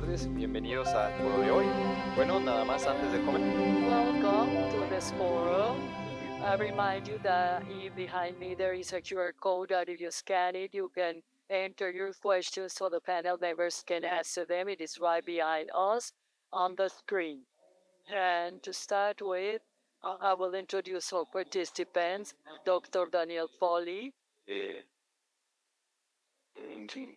tardes, bienvenidos al foro de hoy. Bueno, nada más antes de comer. Welcome to this forum. I remind you that behind me there is a QR code that if you scan it, you can enter your questions so the panel members can answer them. It is right behind us on the screen. And to start with, I will introduce our participants, Dr. Daniel Foley. Eh, sí,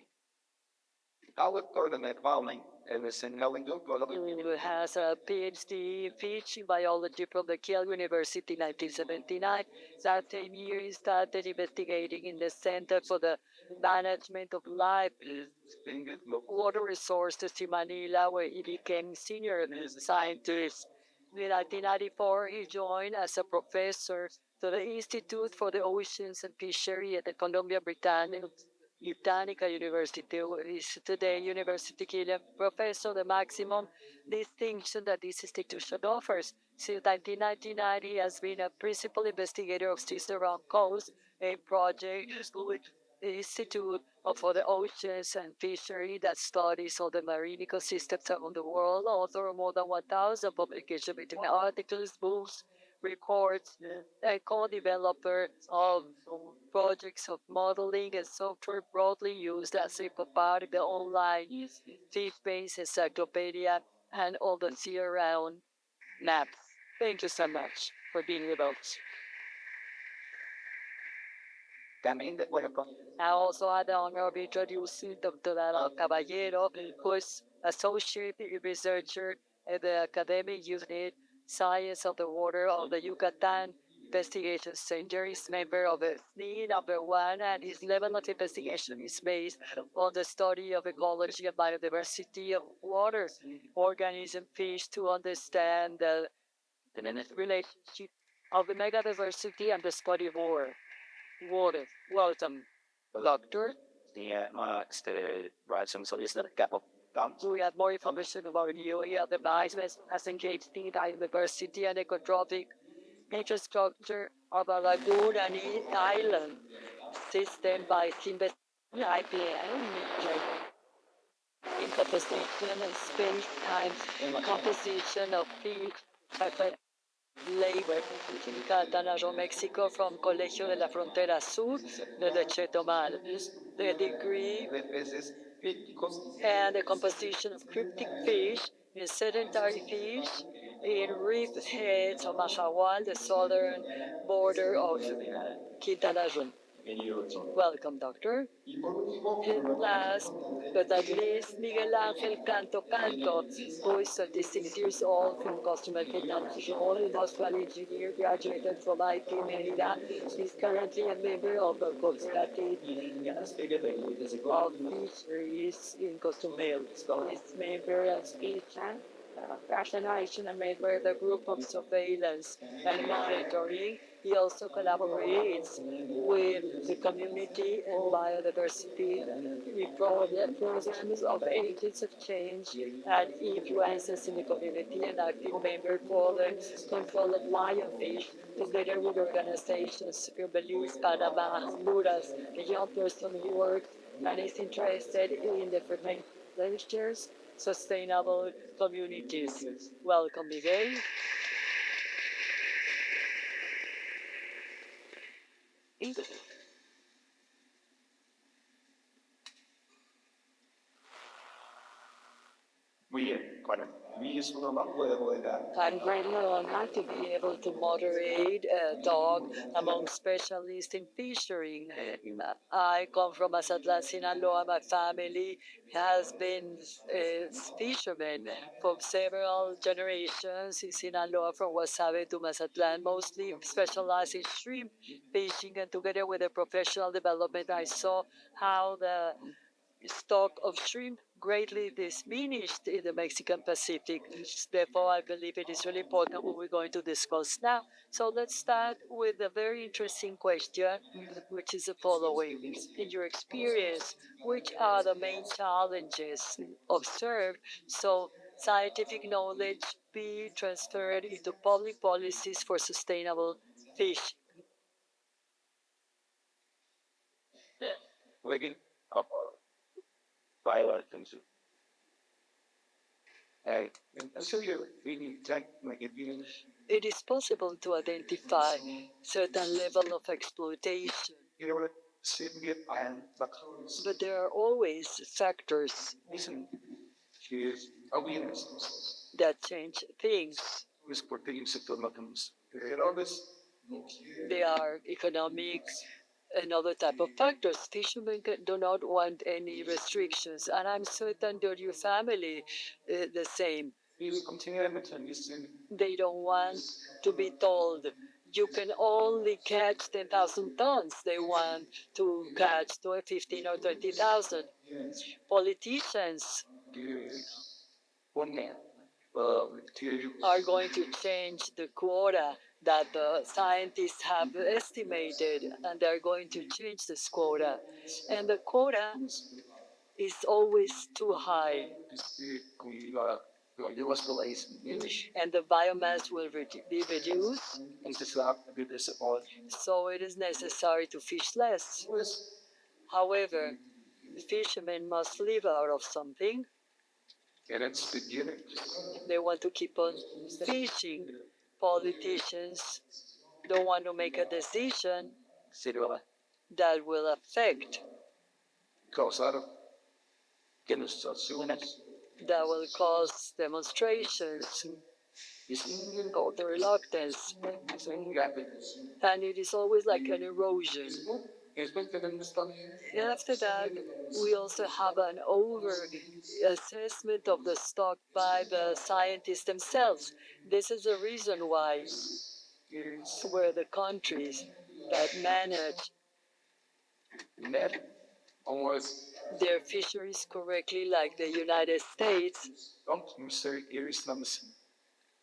Howard Gordon Bowling, and the Sentinel Who has a PhD in fish in biology from the Kiel University in 1979. That same year, he started investigating in the Center for the Management of Life Water Resources in Manila, where he became senior scientist. In 1994, he joined as a professor to the Institute for the Oceans and Fishery at the Columbia Britannica University, is today University Kiev professor, the maximum distinction that this institution offers. Since 1999, he has been a principal investigator of Cicerone Coast, a project with the Institute for the Oceans and Fishery that studies all the marine ecosystems around the world, author of more than 1,000 publications between articles, books, reports, and co-developer of projects of modeling and software broadly used as a part of the online fish-based encyclopedia and all the year-round maps. Thank you so much for being with us. I also had the honor of introducing Dr. Caballero, who is associate researcher at the academic unit Science of the Water of the Yucatan Investigation Center. He's member of the SNI #1, and his level of investigation is based on the study of ecology and biodiversity of water, organism, fish, to understand the relationship of the megadiversity and the study of water. Welcome, Doctor. We have more information about you. Here, the advisement has engaged in the diversity and ecotrophic infrastructure of a lagoon and island system by IPM, in composition of space time, composition of field, labor in Canadá, Mexico, from Colegio de la Frontera Sur de Chetumal. The degree and the composition of cryptic fish in sedentary fish in reef heads of Mahahual, the southern border of Quintana Roo. Welcome, Doctor. And last but not least, Miguel Angel Canto, who is 36 years old from Costa Quintana Roo, industrial engineer, graduated from IT Merida. He's currently a member of the Cooperative of Fisheries in Cozumel. He's member of Speech rationalization and made by the group of surveillance and monitoring. He also collaborates with the community and biodiversity programs of agents of change and influences in the community, and active member for the control of lionfish together with organizations from Belize, Panama, Honduras. A young person who works and is interested in the ventures sustainable communities. Welcome, Miguel. Muy bien, bueno, mi es una más I'm greatly honored to be able to moderate a talk among specialists in fishery. I come from Mazatlan, Sinaloa. My family has been fishermen for several generations in Sinaloa, from Guasave to Mazatlan, mostly specialized in shrimp fishing. And together with the professional development, I saw how the stock of shrimp greatly diminished in the Mexican Pacific. Therefore, I believe it is really important what we're going to discuss now. So let's start with a very interesting question, which is the following. In your experience, which are the main challenges observed so scientific knowledge be transferred into public policies for sustainable fish? Wegen violence. So you really take like it means It is possible to identify certain level of exploitation, you know what sitting it and but there are always factors listen is awareness that change things. is protein sector mechanisms. It always They are economic and other type of factors. Fishermen do not want any restrictions, and I'm certain that your family the same. we will continue to listen. They don't want to be told you can only catch 10,000 tons. They want to catch 15 or 20,000. Politicians One man to are going to change the quota that the scientists have estimated, and they're going to change this quota. And the quota is always too high, there was delays and the biomass will be reduced, and this lab with this all so it is necessary to fish less. However, the fishermen must live out of something. and it's the unit They want to keep on fishing. Politicians don't want to make a decision zero that will affect, goes out of getting so soon that will cause demonstrations, or the reluctance. And it is always like an erosion. After that, we also have an over assessment of the stock by the scientists themselves. This is the reason why where the countries that manage net almost their fisheries correctly, like the United States, don't say Iris numbers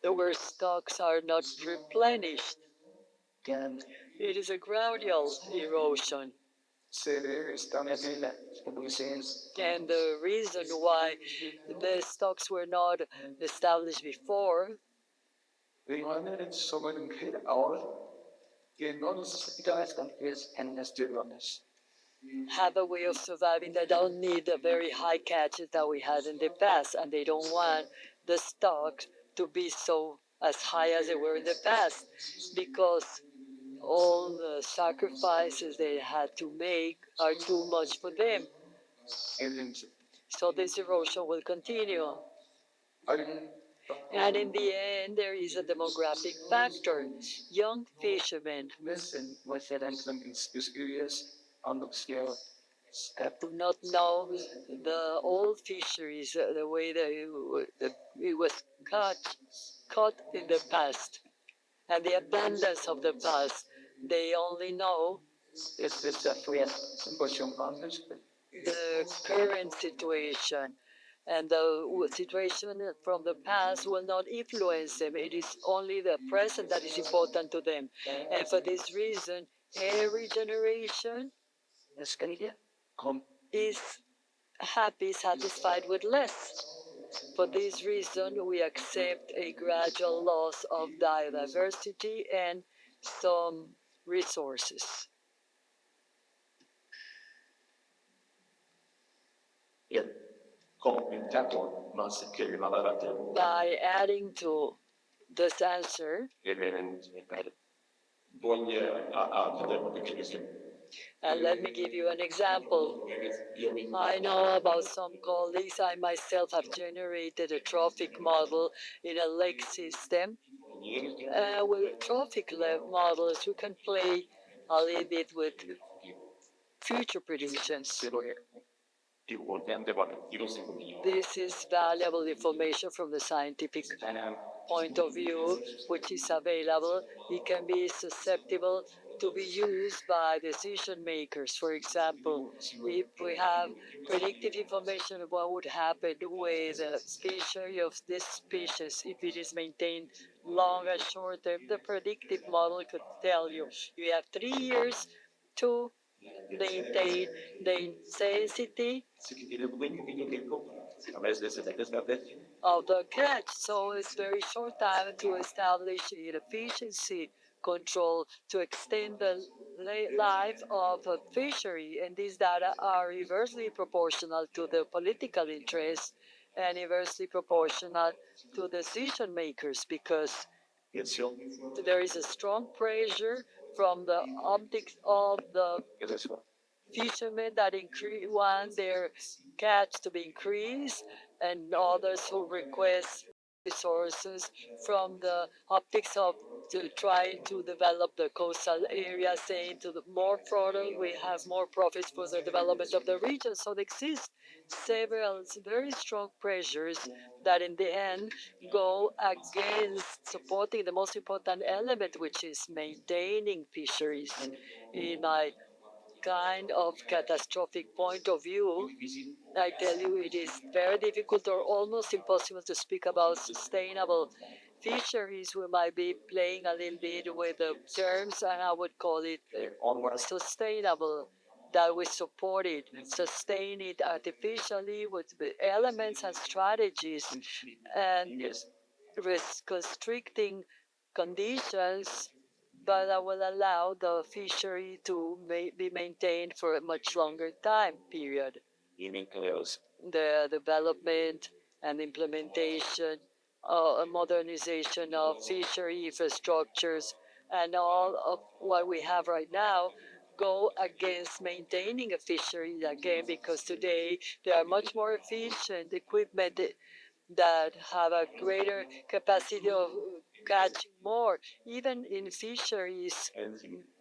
where stocks are not replenished. can It is a gradual erosion. say there is done as in that sense And the reason why the stocks were not established before they wanted someone to hit our in honest guys is and that's the honest have a way of surviving that don't need the very high catches that we had in the past, and they don't want the stocks to be so as high as they were in the past, because all the sacrifices they had to make are too much for them. and then So this erosion will continue. I didn't And in the end, there is a demographic factor. Young fishermen listen what said and some is curious on the scale step do not know the old fisheries, the way that it was caught in the past, and the abundance of the past. They only know it's this free question conference the current situation, and the situation from the past will not influence them. It is only the present that is important to them. And for this reason, every generation is Canada come is happy, satisfied with less. For this reason, we accept a gradual loss of biodiversity and some resources. yeah Contacto must carry my letter By adding to this answer, and one year after the picture and let me give you an example. I know about some colleagues. I myself have generated a trophic model in a lake system. With trophic models, we can play a little bit with future predictions. This is valuable information from the scientific point of view, which is available. It can be susceptible to be used by decision makers. For example, if we have predictive information of what would happen with the fishery of this species if it is maintained long and short term, the predictive model could tell you you have 3 years to maintain the intensity of the catch. So it's very short time to establish an efficiency control to extend the life of a fishery, and these data are reversely proportional to the political interest and inversely proportional to decision makers because there is a strong pressure from the optics of the fishermen that want their catch to be increased, and others who request resources from the optics of to try to develop the coastal area, saying to the more product, we have more profits for the development of the region. So there exist several very strong pressures that in the end go against supporting the most important element, which is maintaining fisheries. In my kind of catastrophic point of view, I tell you, it is very difficult or almost impossible to speak about sustainable fisheries. We might be playing a little bit with the terms, and I would call it sustainable. That we support it, sustain it artificially with the elements and strategies, and constricting conditions, but that will allow the fishery to be maintained for a much longer time period. The development and implementation, modernization of fishery infrastructures, and all of what we have right now go against maintaining a fishery again, because today there are much more efficient equipment that have a greater capacity of catching more, even in fisheries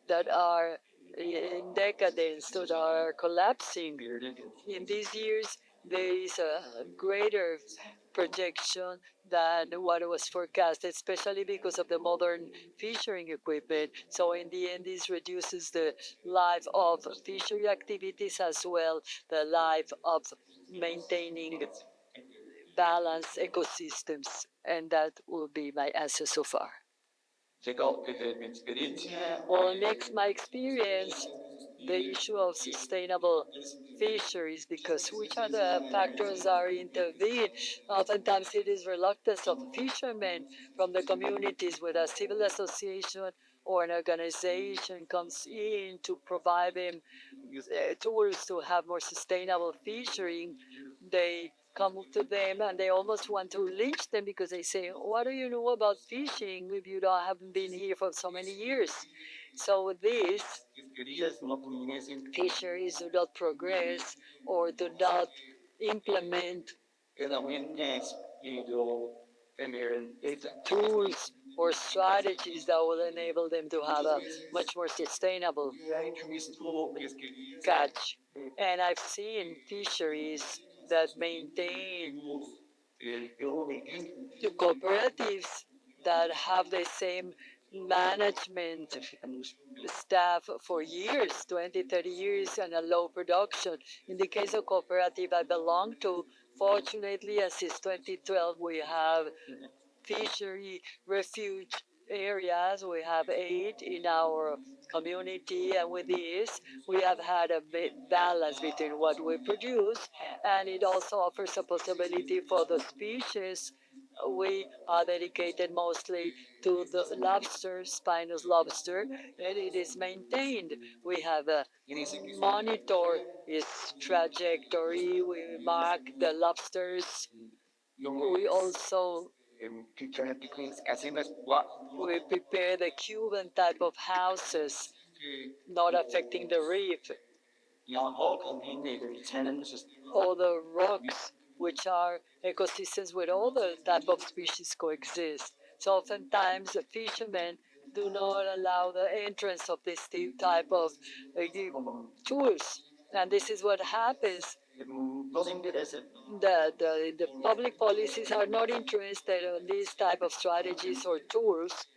that are in decadence, that are collapsing. In these years, there is a greater projection than what was forecasted, especially because of the modern fishing equipment. So in the end, this reduces the life of fishery activities as well, the life of maintaining balanced ecosystems. And that will be my answer so far. Well, next, my experience, the issue of sustainable fisheries, because which are the factors are intervened. Oftentimes it is reluctance of fishermen from the communities with a civil association or an organization comes in to provide them tools to have more sustainable fishing. They come to them and they almost want to lynch them because they say, "What do you know about fishing if you don't haven't been here for so many years?" So with this, fisheries do not progress or do not implement tools or strategies that will enable them to have a much more sustainable catch. And I've seen fisheries that maintain the cooperatives that have the same management staff for years, 20, 30 years, and a low production. In the case of cooperative I belong to, fortunately, and since 2012, we have fishery refuge areas. We have 8 in our community, and with this, we have had a balance between what we produce, and it also offers a possibility for the species. We are dedicated mostly to the lobster, spinous lobster, and it is maintained. We have a monitor its trajectory. We mark the lobsters. We also we prepare the Cuban type of houses, not affecting the reef, all the rocks, which are ecosystems where all the type of species coexist. So oftentimes the fishermen do not allow the entrance of this type of tools. And this is what happens. The public policies are not interested in these type of strategies or tools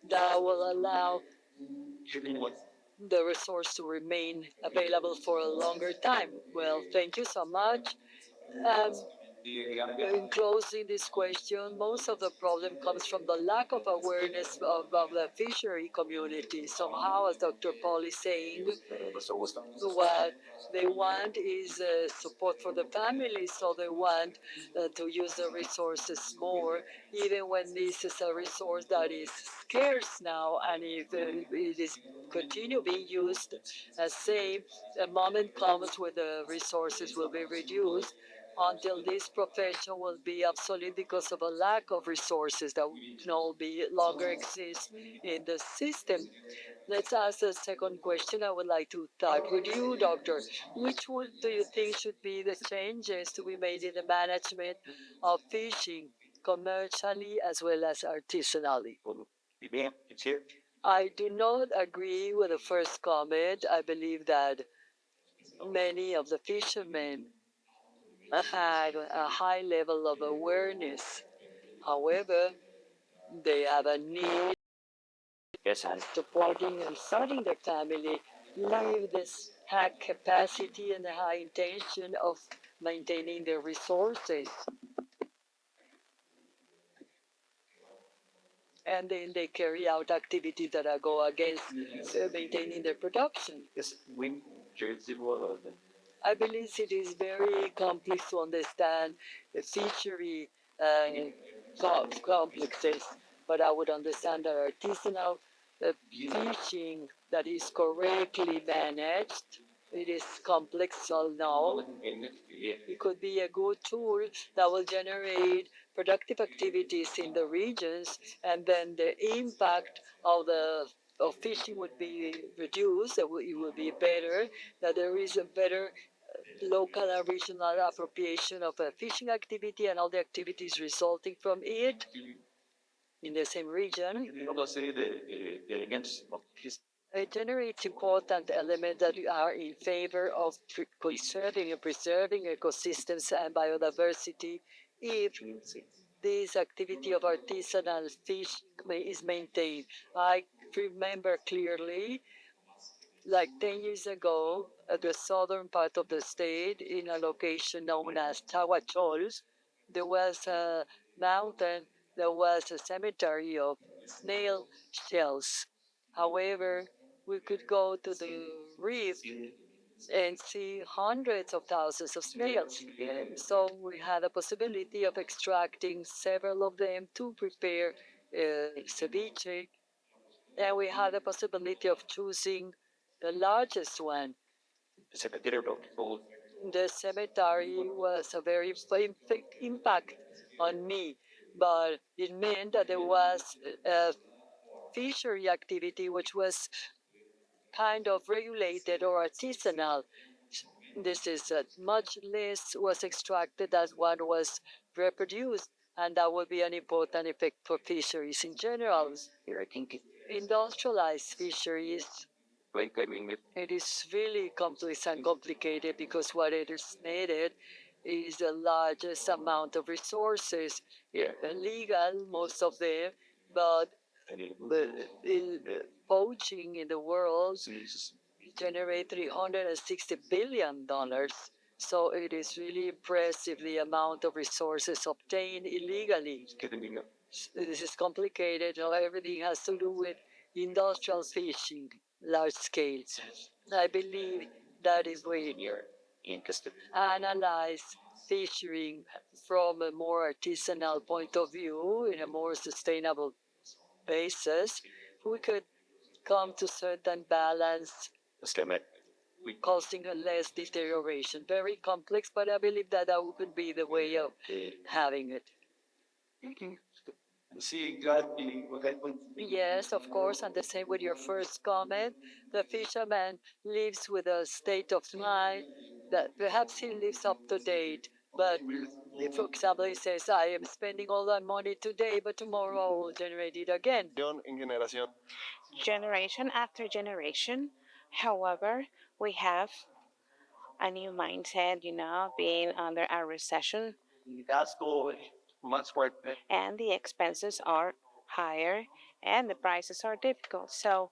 that will allow the resource to remain available for a longer time. Well, thank you so much. Um, in closing this question, most of the problem comes from the lack of awareness of the fishery community. Somehow, as Dr. Paul is saying, what they want is support for the families, so they want to use the resources more, even when this is a resource that is scarce now, and if it is continue being used as safe, a moment comes where the resources will be reduced, until this profession will be obsolete because of a lack of resources that no be longer exist in the system. Let's ask the second question. I would like to start with you, Doctor. Which one do you think should be the changes to be made in the management of fishing, commercially as well as artisanally? I do not agree with the first comment. I believe that many of the fishermen had a high level of awareness. However, they have a need and supporting and starting their family, leave this high capacity and the high intention of maintaining their resources. And then they carry out activities that go against maintaining their production. I believe it is very complex to understand the fishery complexes, but I would understand that artisanal fishing that is correctly managed, it is complex, so now it could be a good tool that will generate productive activities in the regions, and then the impact of fishing would be reduced. It would be better. That there is a better local and regional appropriation of a fishing activity and all the activities resulting from it in the same region. It generates important elements that are in favor of conserving and preserving ecosystems and biodiversity if this activity of artisanal fish is maintained. I remember clearly, like 10 years ago, at the southern part of the state, in a location known as Tahuachols, there was a mountain, there was a cemetery of snail shells. However, we could go to the reef and see hundreds of thousands of snails. So we had a possibility of extracting several of them to prepare ceviche, and we had the possibility of choosing the largest one. The cemetery was a very big impact on me, but it meant that there was a fishery activity which was kind of regulated or artisanal. This is much less was extracted as what was reproduced, and that would be an important effect for fisheries in general. Industrialized fisheries, it is really complex and complicated because what it is needed is the largest amount of resources. Illegal, most of them, but poaching in the world generate $360 billion. So it is really impressive the amount of resources obtained illegally. This is complicated. Everything has to do with industrial fishing, large scale. I believe that is where analyze fishing from a more artisanal point of view in a more sustainable basis. We could come to certain balance causing a less deterioration. Very complex, but I believe that that would be the way of having it. Yes, of course, and the same with your first comment. The fisherman lives with a state of mind that perhaps he lives up to date, but if, for example, he says, I am spending all that money today, but tomorrow I will generate it again. Generation after generation. However, we have a new mindset, being under a recession, and the expenses are higher and the prices are difficult. So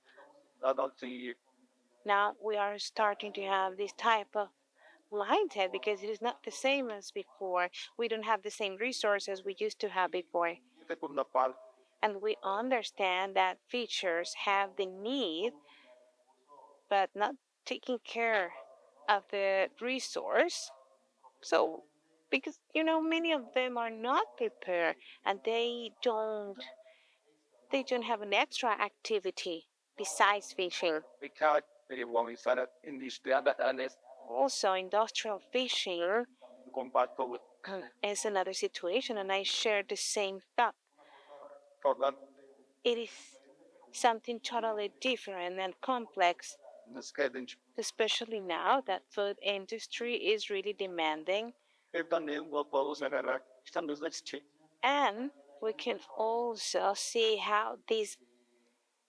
now we are starting to have this type of mindset because it is not the same as before. We don't have the same resources we used to have before. And we understand that features have the need, but not taking care of the resource. So, because many of them are not prepared and they don't have an extra activity besides fishing. Also, industrial fishing Contacto with is another situation, and I share the same thought. Portland, It is something totally different and complex, the scheduling. especially now that food industry is really demanding. If the name will follow that, standards let's check. And we can also see how this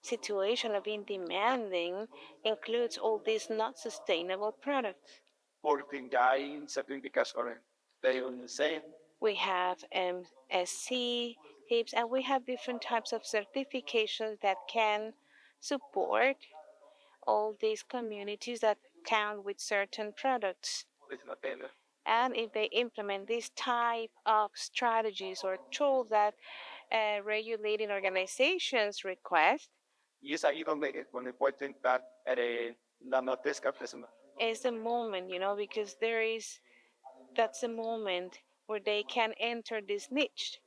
situation of being demanding includes all these not sustainable products. 14 guys, something because they are the same. We have MSC, HIPS, and we have different types of certifications that can support all these communities that count with certain products. It's not better. And if they implement this type of strategies or tools that regulating organizations request, Yes, I even make it when I point that at a not this capitalism. is the moment, because that's the moment where they can enter this niche.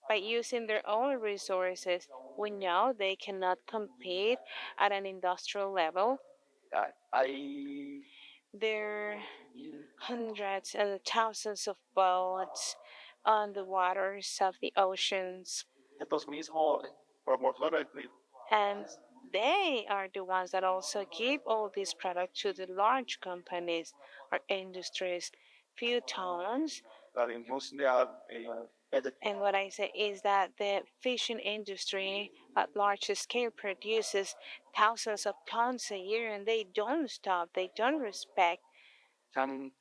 By using their own resources, we know they cannot compete at an industrial level. I There are hundreds and thousands of boats on the waters of the oceans, it was me hard for more fluently. and they are the ones that also give all these products to the large companies or industries. Few tons. That in mostly are And what I say is that the fishing industry at large scale produces thousands of tons a year, and they don't stop, they don't respect, can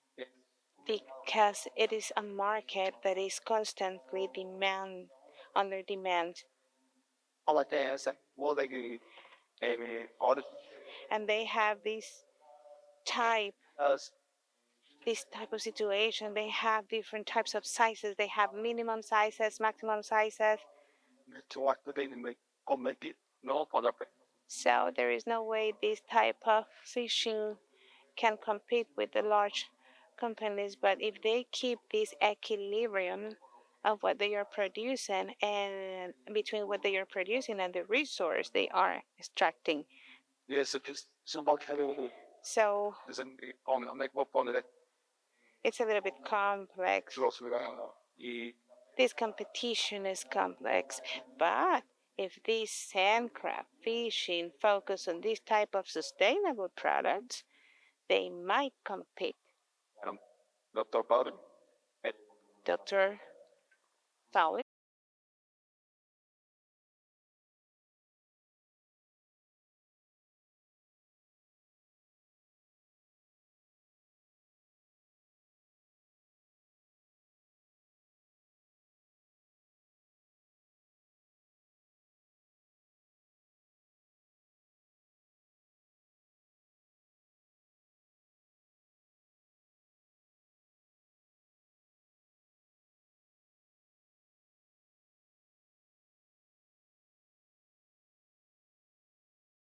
because it is a market that is constantly under demand. all at the well they all And they have type us this type of situation. They have different types of sizes. They have minimum sizes, maximum sizes. to activate and make comment it no for the So there is no way this type of fishing can compete with the large companies. But if they keep this equilibrium of what they are producing and between what they are producing and the resource they are extracting. yes it is somewhat So doesn't on make more fun of it. it's a little bit complex. This competition is complex, but if these sandcraft fishing focus on this type of sustainable products, they might compete. Dr. Powder. Dr. Fowler?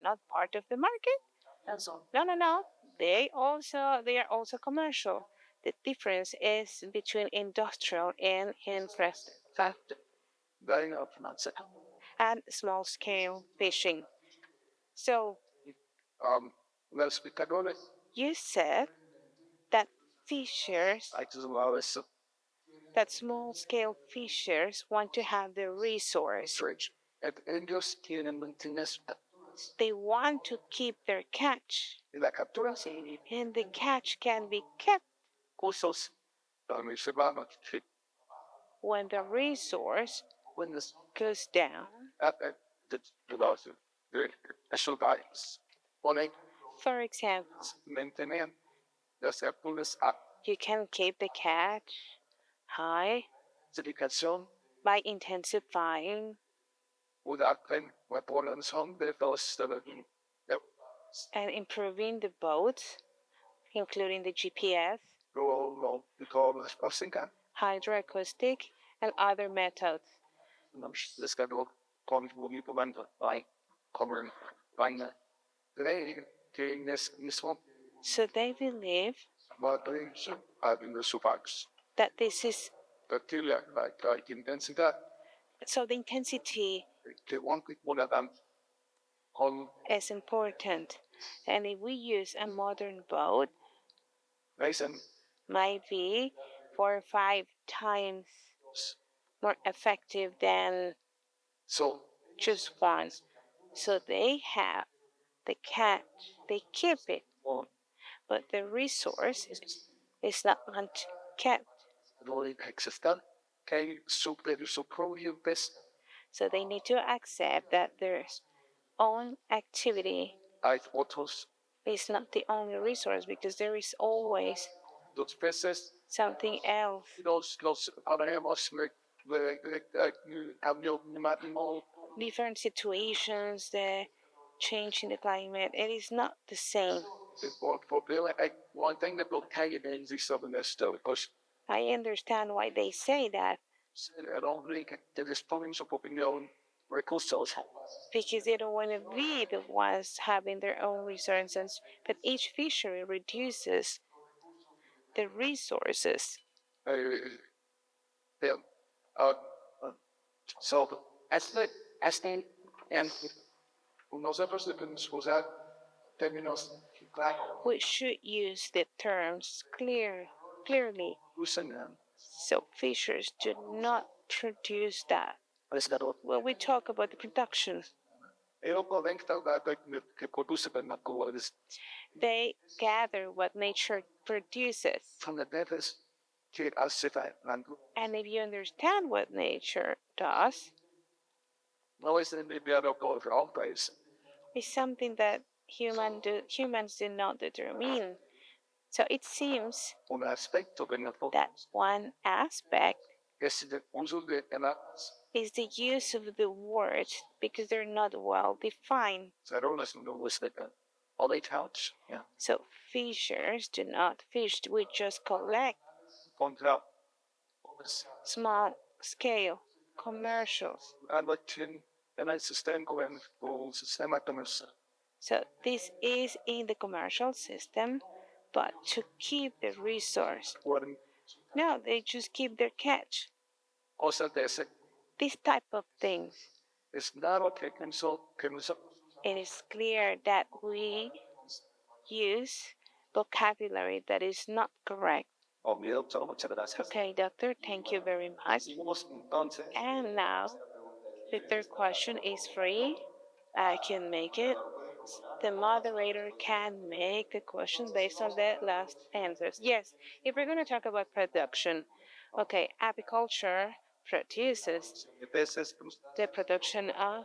Not part of the market? That's all. No, no, no. They are also commercial. The difference is between industrial and Fact. Very no pronounce it. and small scale fishing. So Let's speak about it. you said that fishers, I just love it. So that small scale fishers want to have the resource. rich. And your skin and maintenance They want to keep their catch, like a tourist. and the catch can be kept Cursos. Também se vai no fit. when the resource When this goes down. at the last the actual guys. Only For example, maintenance. The circulus up. you can keep the catch high Dedication. by intensifying Without pen weapons on the first and improving the boat, including the GPS, go to call us passing can. hydroacoustic, and other methods. This kind of comes will be prevented by covering buying that. Today, doing this one, So they believe but having the supers. that this is The two like intensity, so the intensity they want people that on is important. And if we use a modern boat, Mason might be 4 or 5 times more effective than So, just one. So they have the catch, they keep it, well, but the resource is not kept. really existent. Okay, so better, so probably best. So they need to accept that their own activity I photos, is not the only resource because there is always those faces, something else. those other was like you have no matter Different situations, the change in the climate, it is not the same. for really, one thing that will tell you is this of this stuff because I understand why they say that I don't think the response of opinion very close. because they don't want to be the ones having their own resources, but each fishery reduces the resources. Uh, yeah. Uh, uh, so as the and nosotros debemos usar términos claros, We should use the terms clearly usan them. so fishers do not produce that. When we talk about the production, Pero pueden estar que produce permaculturas they gather what nature produces. from the nefes que hace falando. And if you understand what nature does, No es el enviado por hombres. it's something that humans do not determine. So it seems Un aspecto de la that one aspect es el uso de las is the use of the words because they're not well defined. cerolas no was the all they touch. Yeah. So fishers do not fish, we just collect Contra small scale commercials. Albertin and I sustain going for system atoms. So this is in the commercial system, but to keep the resource. When No, they just keep their catch. also there's This type of things. it's not okay can so It is clear that we use vocabulary that is not correct. of the so much of that. Okay, doctor, thank you very much. And now the third question is free. I can make it. The moderator can make the question based on the last answers. Yes, if we're going to talk about production, okay, apiculture produces the production of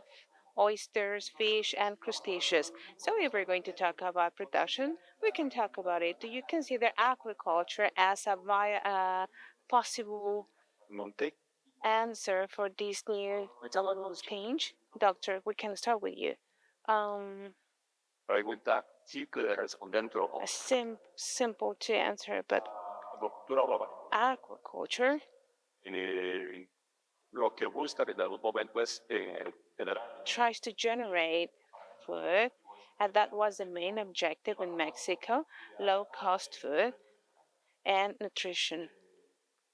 oysters, fish, and crustaceans. So if we're going to talk about production, we can talk about it. Do you consider aquaculture as a possible Monte. answer for this new change? Doctor, we can start with you. I would that sí que respondendo Simple to answer, but aquaculture en lo que busca en el momento es generar tries to generate food, and that was the main objective in Mexico: low cost food and nutrition.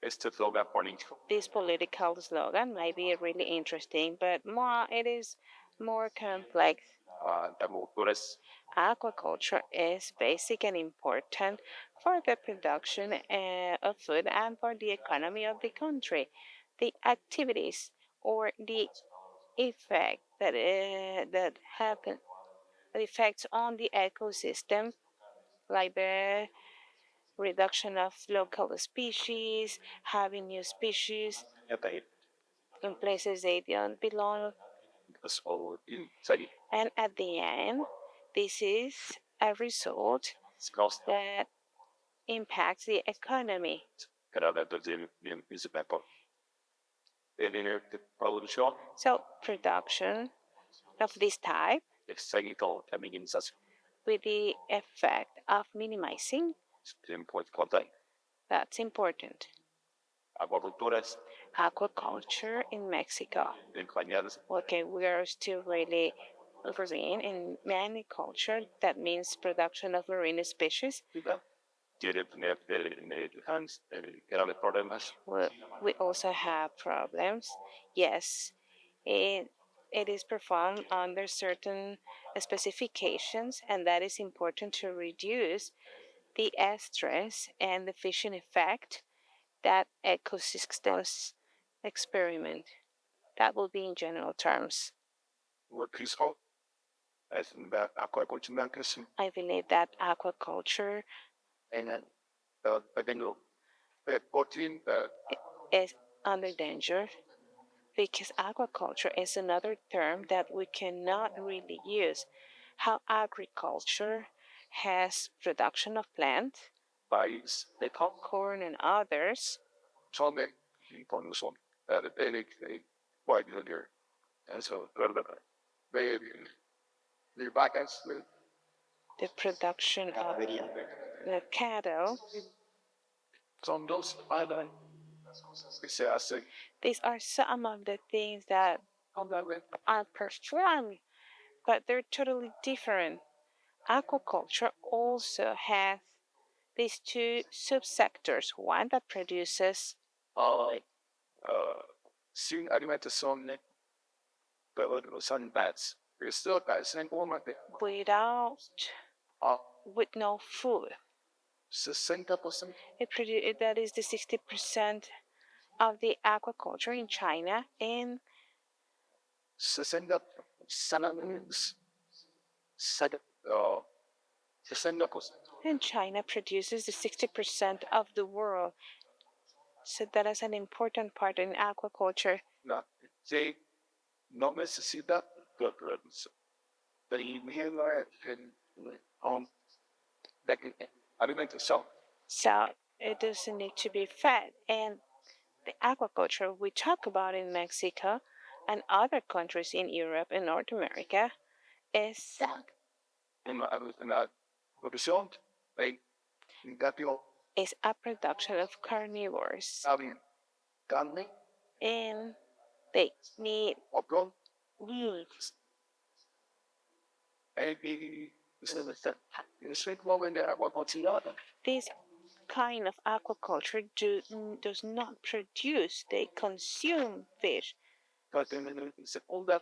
este slogan político. This political slogan might be really interesting, but it is more complex. La cultura es Aquaculture is basic and important for the production of food and for the economy of the country. The activities or the effect that happen, the effects on the ecosystem, like the reduction of local species, having new species in places they don't belong, so inside and at the end, this is a result cost that impacts the economy. creada desde el principio. El producción So, production of this type es seguido también en esas with the effect of minimizing, tiempos contra that's important. agriculturas Aquaculture in Mexico. encañadas Okay, we are still really green in culture. That means production of marine species. tiene tener hands graves problemas We also have problems. Yes, it is performed under certain specifications, and that is important to reduce the stress and the fishing effect that ecosystems experiment. That will be in general terms. What peaceful as in that aquaculture markets I believe that aquaculture and then again the 14 is under danger because aquaculture is another term that we cannot really use. How agriculture has production of plant, bites they talk corn, and others, 처음에 이 번우선 they quite earlier and so they the back ends with the production of the cattle. some those island we say I say These are some of the things that on that way are performed, but they're totally different. Aquaculture also has these two subsectors, one that produces uh seeing alimentación pero sun bats there's still bats and all my without uh with no food. 60% That is the 60% of the aquaculture in China, and 60% uh 60% China produces the 60% of the world. So that is an important part in aquaculture. na they no necesita preference the inhaler and that alimentación So it doesn't need to be fed. And the aquaculture we talk about in Mexico and other countries in Europe and North America is en la producción de gatio a production of carnivores, saben carne and they need o meat. maybe the sweet moment that I want to know This kind of aquaculture does not produce, they consume fish but then it's all that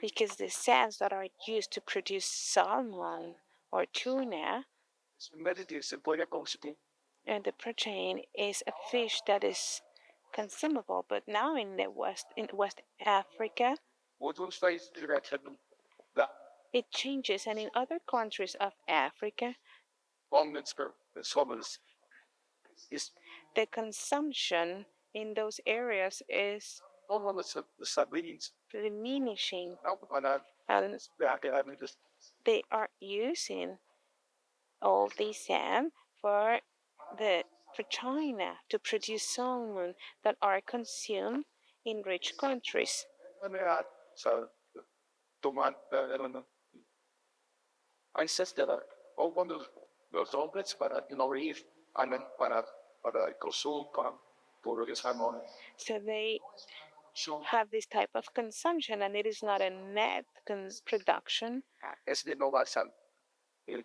because the sands that are used to produce salmon or tuna, humidity se puede consumir and the protein is a fish that is consumable. But now in West Africa, otros países direction that it changes, and in other countries of Africa, abundance for the summers is the consumption in those areas is almost the sardines diminishing, and and back I just they are using all the sand for China to produce salmon that are consumed in rich countries. so tomar I says that all one of los hombres para no ir para el consumo por el salmón So they so have this type of consumption, and it is not a net production. es de no vas a el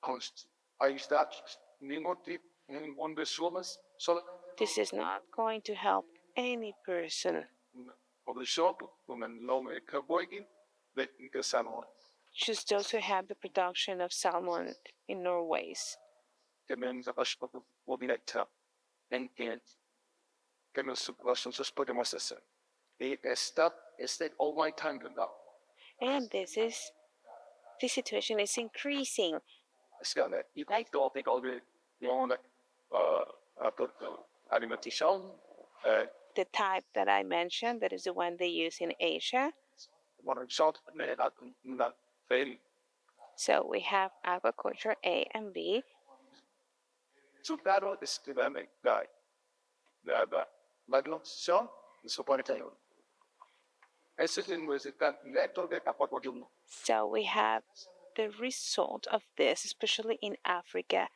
cost ahí está ningún tipo ningún de sumas solo This is not going to help any person. por el shop con el nombre que voy de salmón Just those who have the production of salmon in Norway's. que me will be like and que nosotros podemos hacer y está all my time now And this situation is increasing. es que y todo think already alimentation The type that I mentioned, that is the one they use in Asia. one shot not very So we have aquaculture A and B. so that is the guy the magnification so por ejemplo ese es el neto de aquaculture So we have the result of this, especially in Africa.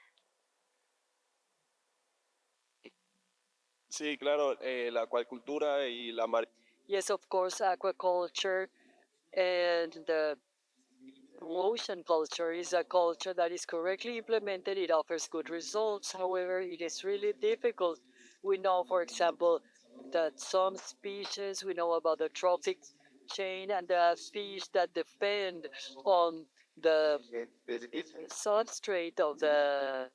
Sí, claro, la acuacultura y la mar. Yes, of course, aquaculture and the ocean culture is a culture that is correctly implemented. It offers good results. However, it is really difficult. We know, for example, that some species, we know about the trophic chain and the fish that depend on the substrate of the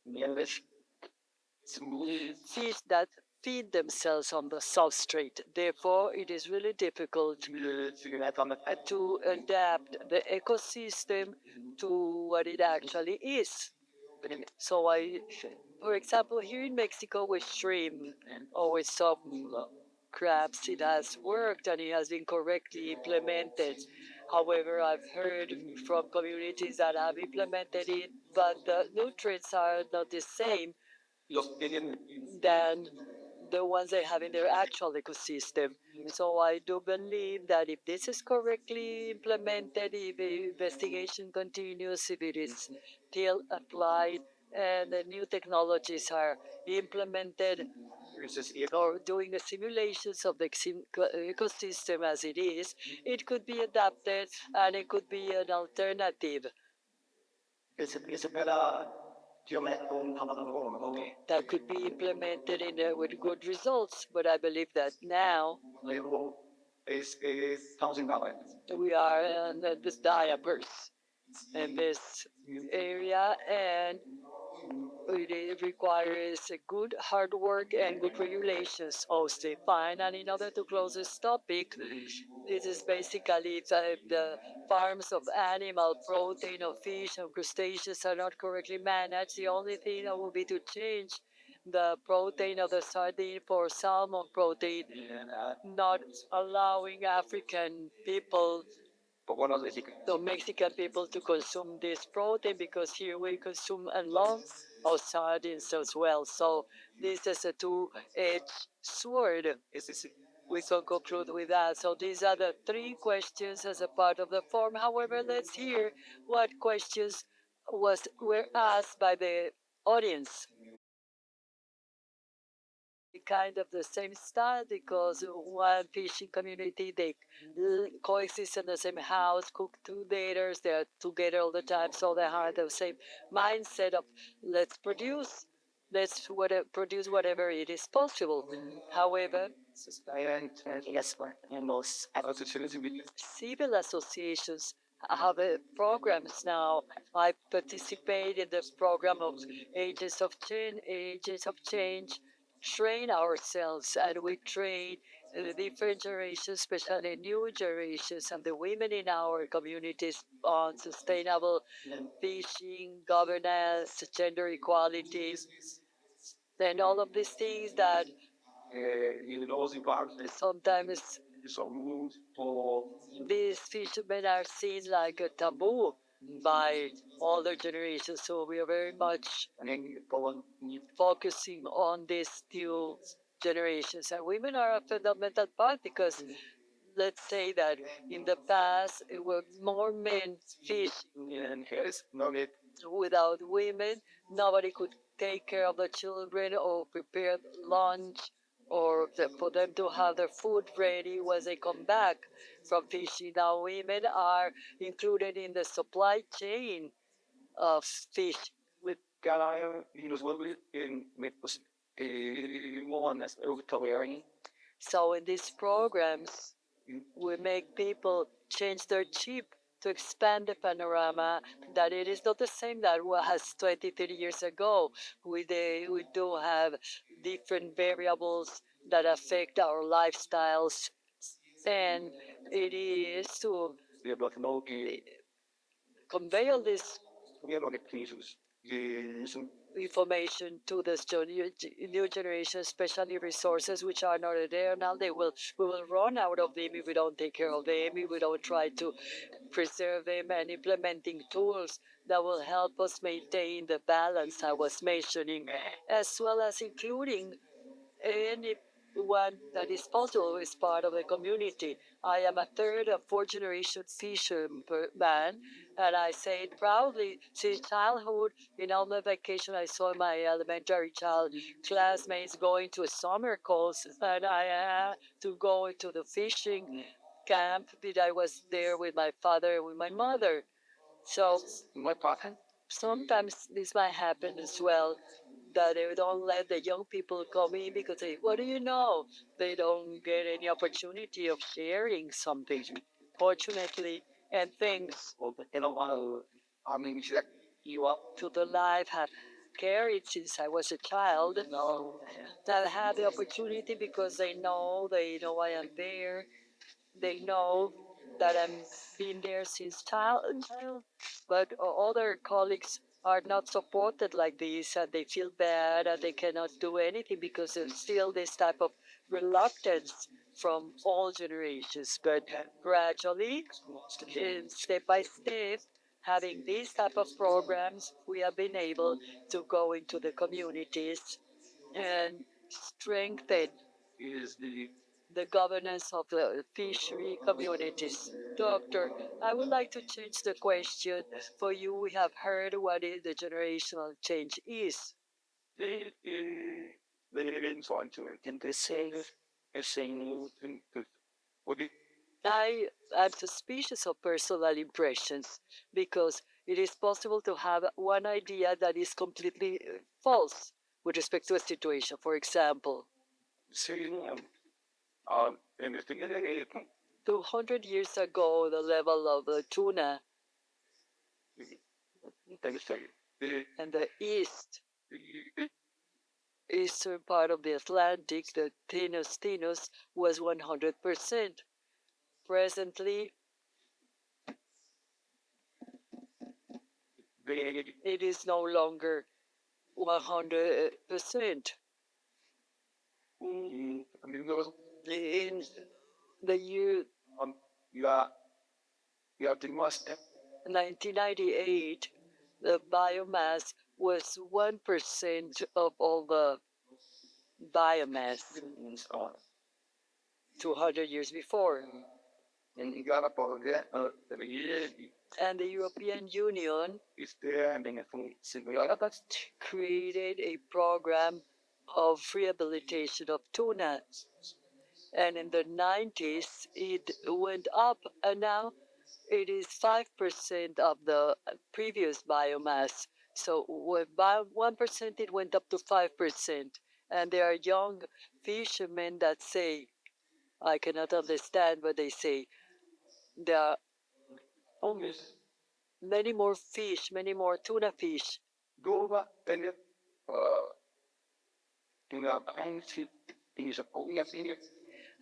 fish that feed themselves on the substrate. Therefore, it is really difficult to adapt the ecosystem to what it actually is. So for example, here in Mexico with shrimp or with some crabs, it has worked and it has been correctly implemented. However, I've heard from communities that have implemented it, but the nutrients are not the same than the ones they have in their actual ecosystem. So I do believe that if this is correctly implemented, if the investigation continues, if it is still applied, and the new technologies are implemented, or doing the simulations of the ecosystem as it is, it could be adapted and it could be an alternative that could be implemented with good results. But I believe that now we are in this diapers in this area, and it requires a good hard work and good regulations also. Fine, and in order to close this topic, this is basically the farms of animal protein of fish and crustaceans are not correctly managed. The only thing that will be to change the protein of the sardine for salmon protein, not allowing African people, the Mexican people, to consume this protein, because here we consume a lot of sardines as well. So this is a two-edged sword. We can conclude with that. So these are the three questions as a part of the form. However, let's hear what questions were asked by the audience. Kind of the same style, because one fishing community, they coexist in the same house, cook together, they're together all the time, so they have the same mindset of let's produce, produce whatever it is possible. However, civil associations have programs now. I participate in this program of Agents of Change, train ourselves, and we train the different generations, especially new generations and the women in our communities, on sustainable fishing, governance, gender equality, and all of these things that sometimes these fishermen are seen like a taboo by older generations. So we are very much focusing on these new generations. And women are a fundamental part, because let's say that in the past it were more men fishing. Without women, nobody could take care of the children or prepare lunch, or for them to have their food ready when they come back from fishing. Now women are included in the supply chain of fish. With so in these programs, we make people change their chip to expand the panorama, that it is not the same that was 20, 30 years ago. We do have different variables that affect our lifestyles, and it is to convey all this information to this new generation, especially resources which are not there now. We will run out of them if we don't take care of them, if we don't try to preserve them, and implementing tools that will help us maintain the balance I was mentioning, as well as including anyone that is possible is part of the community. I am a third or fourth generation fisherman, and I say it proudly. Since childhood, in all my vacation, I saw my elementary child classmates going to a summer course, and I had to go to the fishing camp. But I was there with my father and with my mother. So sometimes this might happen as well, that they don't let the young people come in, because what do you know? They don't get any opportunity of sharing something, fortunately, and things. I mean, it's like you are to the life I've carried since I was a child. no, That had the opportunity because they know I am there. They know that I'm been there since child. But other colleagues are not supported like this, and they feel bad, and they cannot do anything because there's still this type of reluctance from all generations. But gradually, step by step, having these type of programs, we have been able to go into the communities and strengthen is the governance of the fishery communities. Doctor, I would like to change the question. For you, we have heard what is the generational change is. they they didn't want to in the same saying what it I'm suspicious of personal impressions because it is possible to have one idea that is completely false with respect to a situation. For example, saying anything 200 years ago, the level of the tuna they say the in the eastern part of the Atlantic, the Tinus was 100%. Presently, they it is no longer 100%. I mean there was In the year um you are you have the must 1998, the biomass was 1% of all the biomass on 200 years before. and you got up on that the year And the European Union is there and then it's created a program of rehabilitation of tuna. And in the 90s, it went up, and now it is 5% of the previous biomass. So by 1%, it went up to 5%. And there are young fishermen that say, I cannot understand, but they say there are always many more fish, many more tuna fish. go over and you know and things of all yes in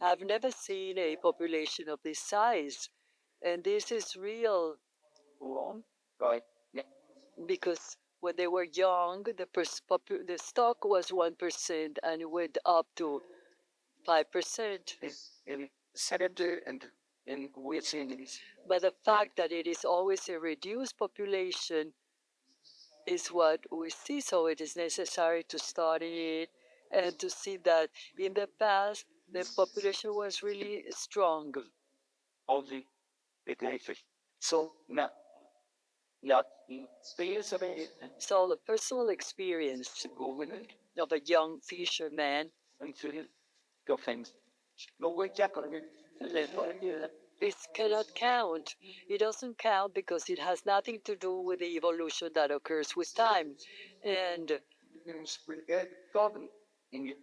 I've never seen a population of this size. And this is real wrong right yeah because when they were young, the stock was 1% and it went up to 5%. in senator and we're seeing this But the fact that it is always a reduced population is what we see. So it is necessary to study it and to see that in the past, the population was really strong. all the places so now yeah space of it So the personal experience go with it of a young fisherman until go things no way jack on it it cannot count. It doesn't count because it has nothing to do with the evolution that occurs with time. And garden in it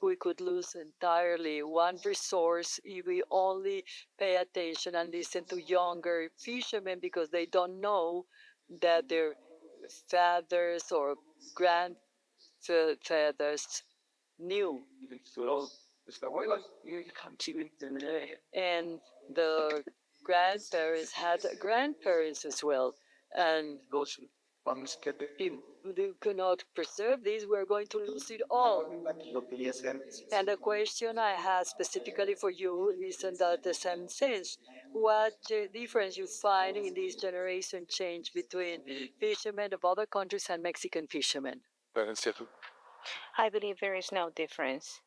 we could lose entirely one resource if we only pay attention and listen to younger fishermen because they don't know that their fathers or grandfathers knew. so it's the way like you can't see it in there And the grandparents had grandparents as well. And those ones get the if we cannot preserve this, we're going to lose it all. And the question I have specifically for you is in the same sense. What difference you find in this generation change between fishermen of other countries and Mexican fishermen? I believe there is no difference.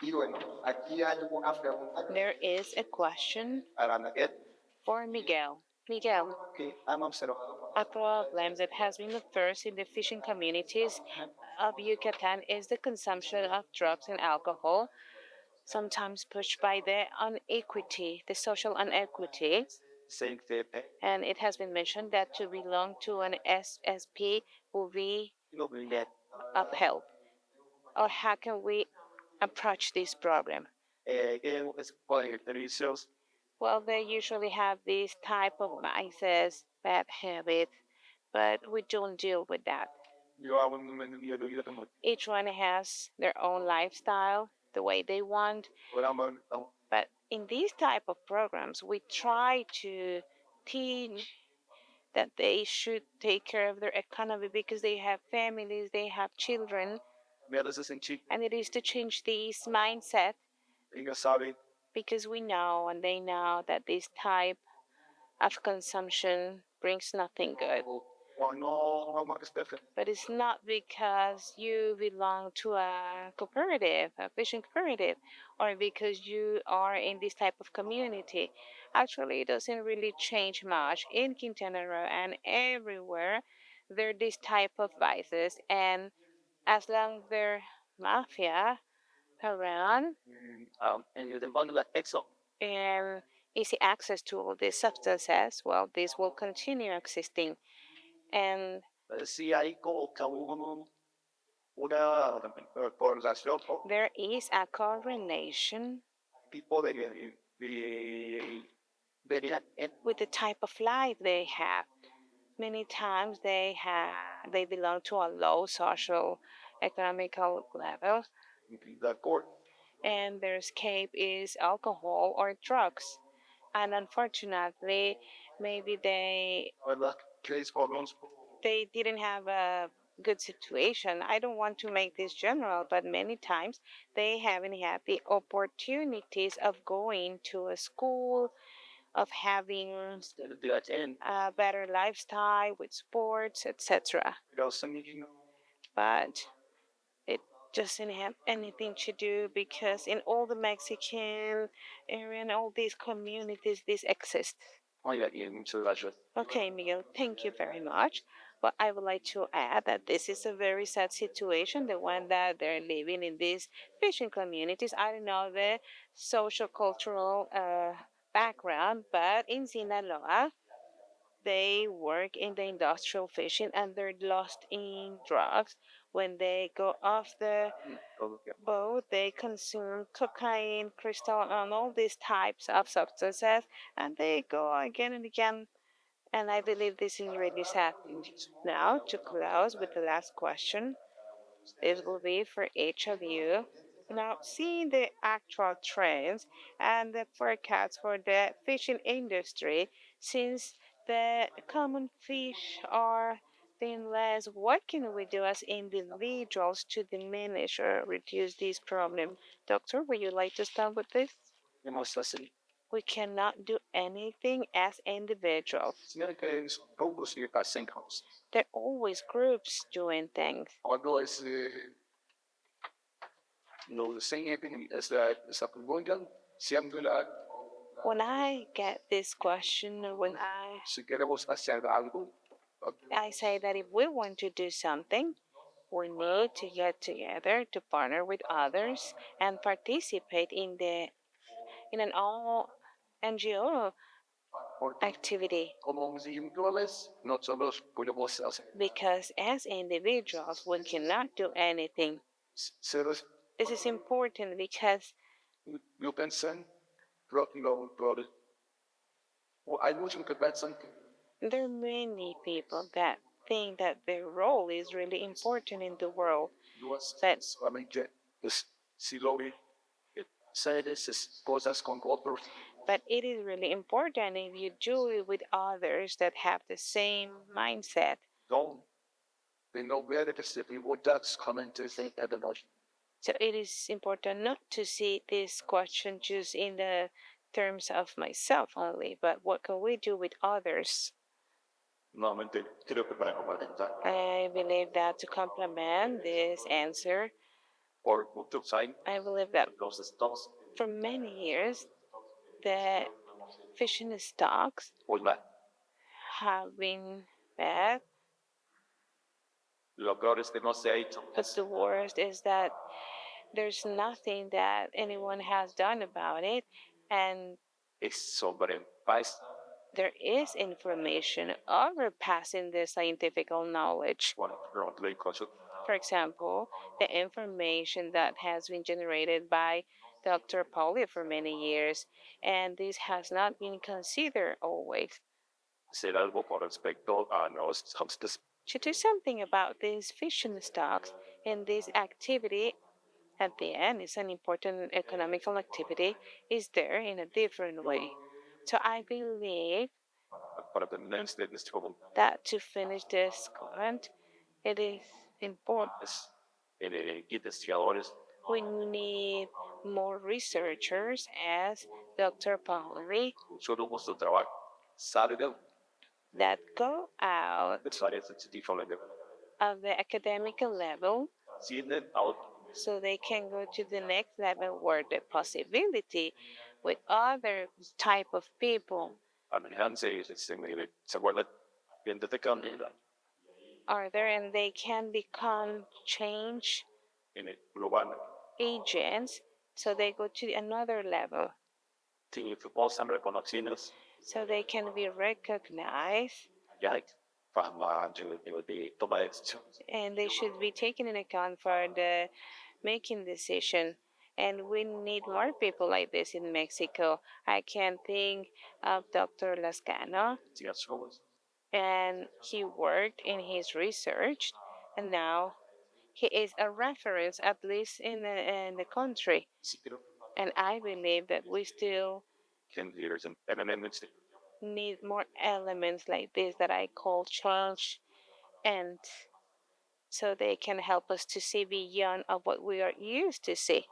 y bueno aquí hay una pregunta There is a question para Naget for Miguel. Miguel, que han observado a problem that has been observed in the fishing communities of Yucatan is the consumption of drugs and alcohol, sometimes pushed by the inequity, the social inequity. saying that And it has been mentioned that to belong to an SSP will be that upheld. Or how can we approach this problem? it was quite the resource Well, they usually have this type of vices, bad habits, but we don't deal with that. Each one has their own lifestyle, the way they want. But in these type of programs, we try to teach that they should take care of their economy because they have families, they have children, and it is to change this mindset because we know and they know that this type of consumption brings nothing good. But it's not because you belong to a cooperative, a fishing cooperative, or because you are in this type of community. Actually, it doesn't really change much. In Quintana Roo and everywhere, there are this type of vices, and as long as they're mafia around and easy access to all these substances, well, this will continue existing. And there is a correlation with the type of life they have. Many times they belong to a low social economical level and their escape is alcohol or drugs. And unfortunately, maybe they didn't have a good situation. I don't want to make this general, but many times they haven't had the opportunities of going to a school, of having a better lifestyle with sports, etc. But it doesn't have anything to do because in all the Mexican area and all these communities, this exists. Okay, Miguel, thank you very much. But I would like to add that this is a very sad situation, the one that they're living in these fishing communities. I don't know the social cultural background, but in Sinaloa, they work in the industrial fishing and they're lost in drugs. When they go off the boat, they consume cocaine, crystal, and all these types of substances, and they go again and again. And I believe this is really sad. Now, to close with the last question, this will be for each of you. Now, seeing the actual trends and the forecasts for the fishing industry, since the common fish are being less, what can we do as individuals to diminish or reduce this problem? Doctor, would you like to start with this? We cannot do anything as individuals. There are always groups doing things. When I get this question, I say that if we want to do something, we need to get together to partner with others and participate in an all NGO activity. Because as individuals, we cannot do anything. This is important because there are many people that think that their role is really important in the world. But it is really important if you do it with others that have the same mindset. So it is important not to see this question just in the terms of myself only, but what can we do with others? I believe that to complement this answer, I believe that for many years, the fishing stocks have been bad. But the worst is that there's nothing that anyone has done about it, and there is information overpassing the scientific knowledge. For example, the information that has been generated by Dr. Polly for many years, and this has not been considered always. Hacer algo con respecto a los hostes. To do something about these fishing stocks and this activity at the end is an important economical activity is there in a different way. So I believe Para terminar este joven that to finish this comment, it is important. es investigadores We need more researchers, as Dr. Pauli, solo su trabajo. Sale del that go out áreas diferentes. of the academic level Tienen out so they can go to the next level where the possibility with other type of people amenazas se vuelve identificando are there and they can become change en el global. agents so they go to another level Tiene que poder reconocidos so they can be recognized ya para de tomar decisiones. and they should be taken in account for the making decision. And we need more people like this in Mexico. I can think of Dr. Lascano, and he worked in his research, and now he is a reference, at least in the country. And I believe that we still need more elements like this that I call change, and so they can help us to see beyond of what we are used to see.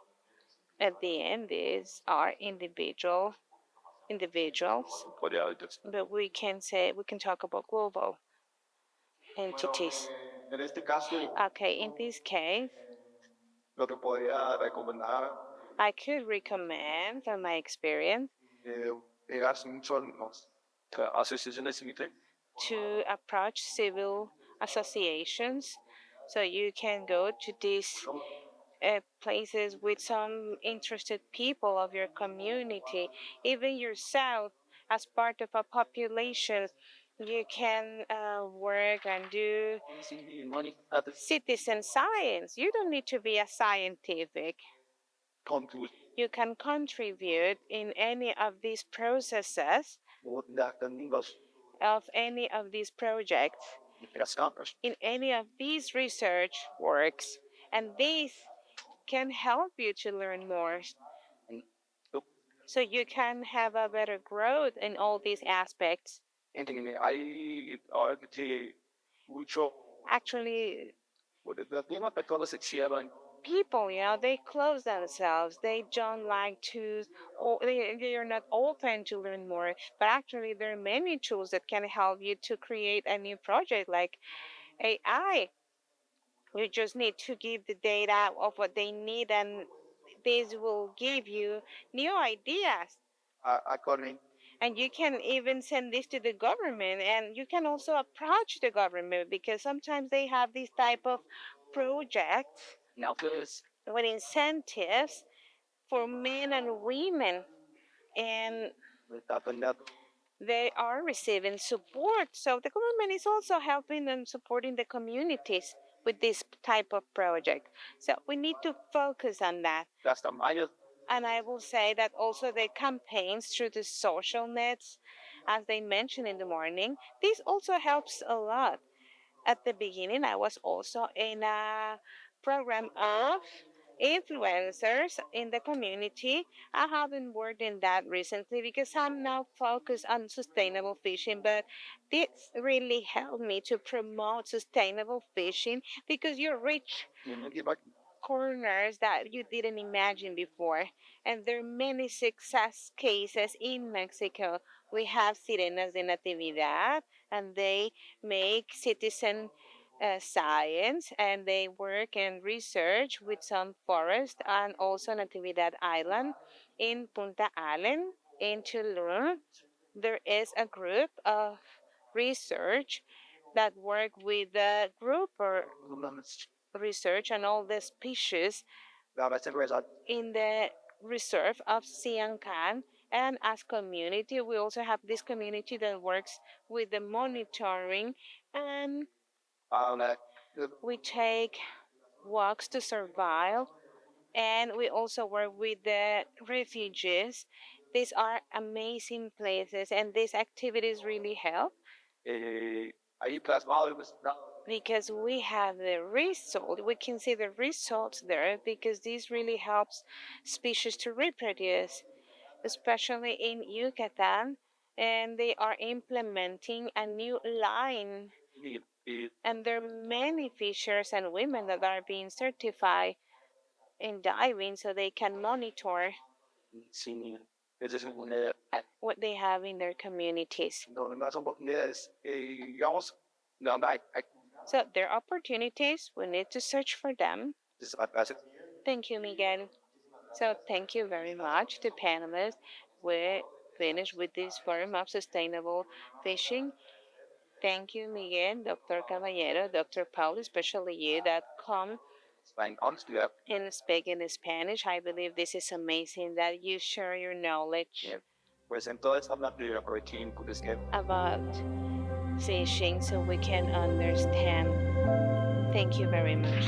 At the end, these are individuals, but we can say we can talk about global entities. En este caso, Okay, in this case, lo que podría recomendar I could recommend from my experience pegarse mucho a las asociaciones civiles to approach civil associations. So you can go to these places with some interested people of your community, even yourself as part of a population. You can work and do citizen science. You don't need to be a scientific. contribuir You can contribute in any of these processes of any of these projects, in any of these research works, and these can help you to learn more. So you can have a better growth in all these aspects. Hay mucho Actually, las mismas personas se cierran people, they close themselves. They don't like to, they are not open to learn more. But actually, there are many tools that can help you to create a new project like AI. You just need to give the data of what they need, and this will give you new ideas. according And you can even send this to the government, and you can also approach the government because sometimes they have this type of projects now this with incentives for men and women, and they are receiving support. So the government is also helping and supporting the communities with this type of project. So we need to focus on that. las tamañas And I will say that also the campaigns through the social nets, as they mentioned in the morning, this also helps a lot. At the beginning, I was also in a program of influencers in the community. I haven't worked in that recently because I'm now focused on sustainable fishing, but this really helped me to promote sustainable fishing because you reach corners that you didn't imagine before. And there are many success cases in Mexico. We have Sirenas de Natividad, and they make citizen science, and they work and research with some forest and also Natividad Island in Punta Allen in Tulum. There is a group of research that work with the group or research on all the species in the reserve of Siancan. And as community, we also have this community that works with the monitoring, and we take walks to survive And we also work with the refugees. These are amazing places, and these activities really help Ahí plasmado because we have the result. We can see the results there because this really helps species to reproduce, especially in Yucatan. And they are implementing a new line. And there are many fishers and women that are being certified in diving so they can monitor what they have in their communities. So there are opportunities. We need to search for them. Thank you, Miguel. So thank you very much to panelists. We finished with this forum of sustainable fishing. Thank you, Miguel, Dr. Caballero, Dr. Paul, especially you that come and speak in Spanish. I believe this is amazing that you share your knowledge about fishing so we can understand. Thank you very much.